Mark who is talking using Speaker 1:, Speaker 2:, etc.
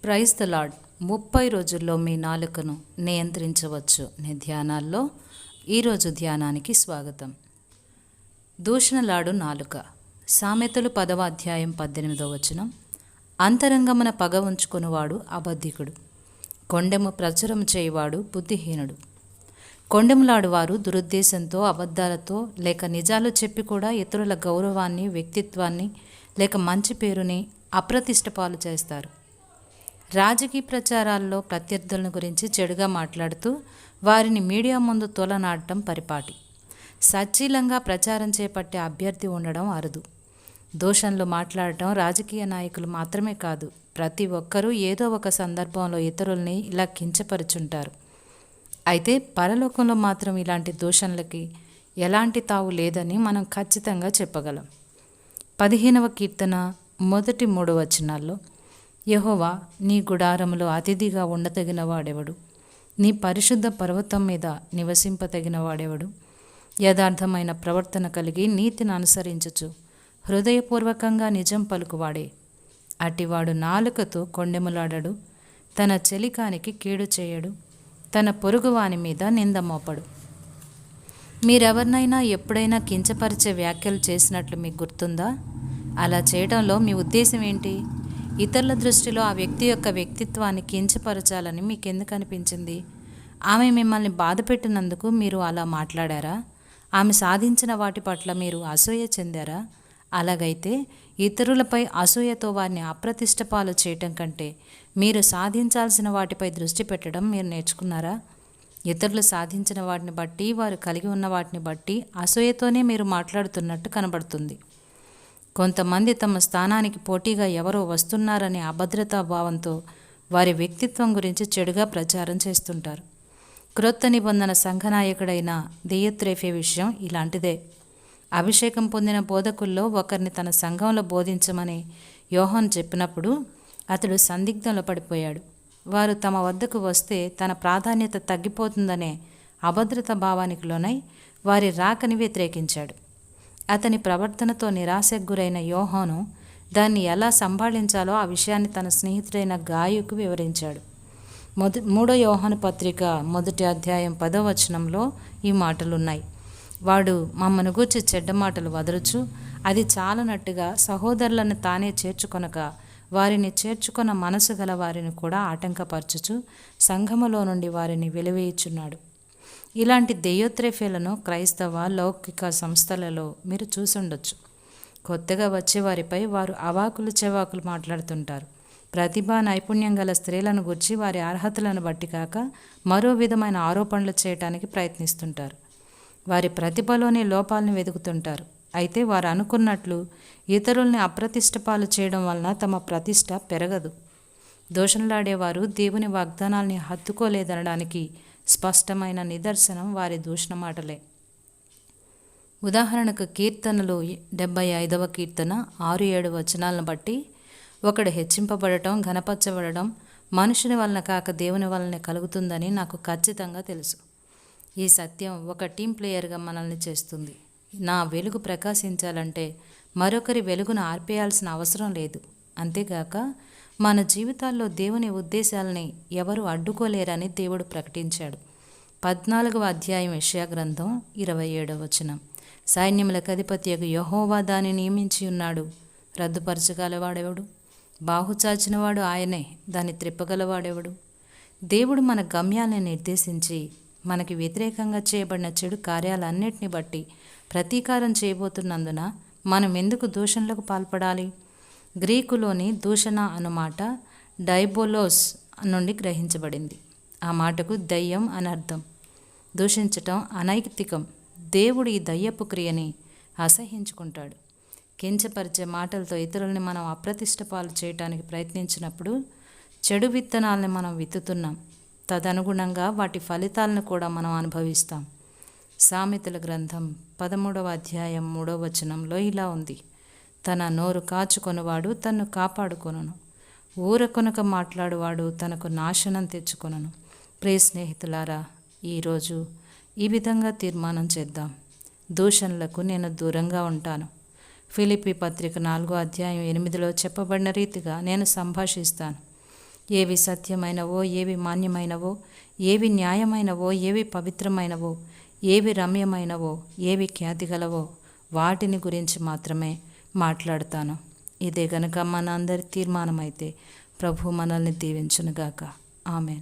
Speaker 1: Praise the lord. 30 రోజుల్లో మీ నాలుకను నియంత్రించవచ్చు అనే ధ్యానాల్లో ఈరోజు ధ్యానానికి స్వాగతం. దూషణలాడు నాలుక. సామెతలు 10వ అధ్యాయం 18వ వచనం. అంతరంగమున పగ ఉంచుకొనువాడు అబద్ధికుడు, కొండెము ప్రచురం చేయువాడు బుద్ధిహీనుడు. కొండెములాడువారు దురుద్దేశంతో, అబద్ధాలతో లేక నిజాలు చెప్పి కూడా ఇతరుల గౌరవాన్ని, వ్యక్తిత్వాన్ని లేక మంచి పేరుని అప్రతిష్ట పాలు చేస్తారు. రాజకీయ ప్రచారాల్లో ప్రత్యర్థులను గురించి చెడుగా మాట్లాడుతూ వారిని మీడియా ముందు తోలనాడటం పరిపాటి. సచ్చీలంగా ప్రచారం చేపట్టే అభ్యర్థి ఉండడం అరుదు. దూషణలు మాట్లాడటం రాజకీయ నాయకులు మాత్రమే కాదు, ప్రతి ఒక్కరూ ఏదో ఒక సందర్భంలో ఇతరుల్ని ఇలా కించపరుచుంటారు. అయితే పరలోకంలో మాత్రం ఇలాంటి దూషణలకి ఎలాంటి తావు లేదని మనం ఖచ్చితంగా చెప్పగలం. 15వ కీర్తన మొదటి 3 వచనాల్లో, యెహోవా నీ గుడారములో అతిథిగా ఉండతగిన వాడెవడు? నీ పరిశుద్ధ పర్వతం మీద నివసింపతగిన వాడెవడు? యథార్థమైన ప్రవర్తన కలిగి నీతిని అనుసరించుచు హృదయపూర్వకంగా నిజం పలుకువాడే. అటివాడు నాలుకతో కొండెములాడడు, తన చెలికానికి కీడు చేయడు, తన పొరుగువాని మీద నింద మోపడు. మీరెవరినైనా ఎప్పుడైనా కించపరిచే వ్యాఖ్యలు చేసినట్లు మీకు గుర్తుందా? అలా చేయడంలో మీ ఉద్దేశం ఏంటి? ఇతరుల దృష్టిలో ఆ వ్యక్తి యొక్క వ్యక్తిత్వాన్ని కించపరచాలని మీకెందుకు అనిపించింది? ఆమె మిమ్మల్ని బాధ పెట్టినందుకు మీరు అలా మాట్లాడారా? ఆమె సాధించిన వాటి పట్ల మీరు అసూయ చెందారా? అలాగైతే ఇతరులపై అసూయతో వారిని అప్రతిష్ట పాలు చేయటం కంటే మీరు సాధించాల్సిన వాటిపై దృష్టి పెట్టడం మీరు నేర్చుకున్నారా? ఇతరులు సాధించిన వాటిని బట్టి, వారు కలిగి ఉన్న వాటిని బట్టి అసూయతోనే మీరు మాట్లాడుతున్నట్టు కనబడుతుంది. కొంతమంది తమ స్థానానికి పోటీగా ఎవరో వస్తున్నారనే అభద్రతా భావంతో వారి వ్యక్తిత్వం గురించి చెడుగా ప్రచారం చేస్తుంటారు. క్రొత్త నిబంధన సంఘనాయకుడైన దియోత్రేఫే విషయం ఇలాంటిదే. అభిషేకం పొందిన బోధకుల్లో ఒకరిని తన సంఘంలో బోధించమని యోహాను చెప్పినప్పుడు అతడు సందిగ్ధంలో పడిపోయాడు. వారు తమ వద్దకు వస్తే తన ప్రాధాన్యత తగ్గిపోతుందనే అభద్రత భావానికి లోనై వారి రాకని వ్యతిరేకించాడు. అతని ప్రవర్తనతో నిరాశకు గురైన యోహాను దాన్ని ఎలా సంభాళించాలో ఆ విషయాన్ని తన స్నేహితుడైన గాయుకు వివరించాడు. 3వ యోహాను పత్రిక 1వ అధ్యాయం 10వ వచనంలో ఈ మాటలున్నాయి. వాడు మమ్మను గూర్చి చెడ్డ మాటలు వదలుచు అది చాలనట్టుగా సహోదరులను తానే చేర్చుకొనక వారిని చేర్చుకొన్న మనసు గల వారిని కూడా ఆటంకపరచుచు సంఘములో నుండి వారిని వెలివేయుచున్నాడు. ఇలాంటి దెయోత్రేఫేలను క్రైస్తవ లౌకిక సంస్థలలో మీరు చూసుండొచ్చు. కొత్తగా వచ్చే వారిపై వారు అవాకులు చెవాకులు మాట్లాడుతుంటారు. ప్రతిభా నైపుణ్యం గల స్త్రీలను గురించి వారి అర్హతలను బట్టి కాక మరో విధమైన ఆరోపణలు చేయడానికి ప్రయత్నిస్తుంటారు. వారి ప్రతిభలోని లోపాలను వెతుకుతుంటారు. అయితే వారు అనుకున్నట్లు ఇతరుల్ని అప్రతిష్ట పాలు చేయడం వలన తమ ప్రతిష్ట పెరగదు. దూషణలాడేవారు దేవుని వాగ్దానాల్ని హత్తుకోలేదనడానికి స్పష్టమైన నిదర్శనం వారి దూషణ మాటలే. ఉదాహరణకు కీర్తనలు 75వ కీర్తన 6-7 వచనాలను బట్టి ఒకడు హెచ్చింపబడటం, ఘనపరచబడడం మనుషుని వలన కాక దేవుని వలనే కలుగుతుందని నాకు ఖచ్చితంగా తెలుసు. ఈ సత్యం ఒక టీం ప్లేయర్గా మనల్ని చేస్తుంది. నా వెలుగు ప్రకాశించాలంటే మరొకరి వెలుగును ఆర్పేయాల్సిన అవసరం లేదు. అంతేగాక మన జీవితాల్లో దేవుని ఉద్దేశాలని ఎవరు అడ్డుకోలేరని దేవుడు ప్రకటించాడు. 14వ అధ్యాయం యెషయా గ్రంథం 27వ వచనం. సైన్యములకు అధిపతియగు యెహోవా దాన్ని నియమించి ఉన్నాడు, రద్దుపరచగలవాడెవడు? బాహుచాచినవాడు ఆయనే, దాన్ని త్రిప్పగలవాడెవడు? దేవుడు మన గమ్యాన్ని నిర్దేశించి మనకి వ్యతిరేకంగా చేయబడిన చెడు కార్యాలన్నిటిని బట్టి ప్రతీకారం చేయబోతున్నందున మనం ఎందుకు దూషణలకు పాల్పడాలి? గ్రీకులోని దూషణ అన్నమాట డైబోలోస్ నుండి గ్రహించబడింది. ఆ మాటకు దయ్యం అని అర్థం. దూషించటం అనైతికం. దేవుడు ఈ దయ్యపు క్రియని అసహించుకుంటాడు. కించపరిచే మాటలతో ఇతరుల్ని మనం అప్రతిష్ట పాలు చేయటానికి ప్రయత్నించినప్పుడు చెడు విత్తనాలని మనం విత్తుతున్నాం. తదనుగుణంగా వాటి ఫలితాలను కూడా మనం అనుభవిస్తాం. సామెతల గ్రంథం 13వ అధ్యాయం 3వ వచనంలో ఇలా ఉంది: తన నోరు కాచుకొనువాడు తన్ను కాపాడుకొనును, ఊరకొనక మాట్లాడువాడు తనకు నాశనం తెచ్చుకొనును. ప్రియ స్నేహితులారా, ఈరోజు ఈ విధంగా తీర్మానం చేద్దాం. దూషణలకు నేను దూరంగా ఉంటాను. ఫిలిప్పీ పత్రిక 4వ అధ్యాయం 8లో చెప్పబడిన రీతిగా నేను సంభాషిస్తాను. ఏవి సత్యమైనవో, ఏవి మాన్యమైనవో, ఏవి న్యాయమైనవో, ఏవి పవిత్రమైనవో, ఏవి రమ్యమైనవో, ఏవి ఖ్యాతిగలవో వాటిని గురించి మాత్రమే మాట్లాడతాను. ఇదే గనుక మన అందరి తీర్మానమైతే ప్రభు మనల్ని దీవించునుగాక. ఆమెన్.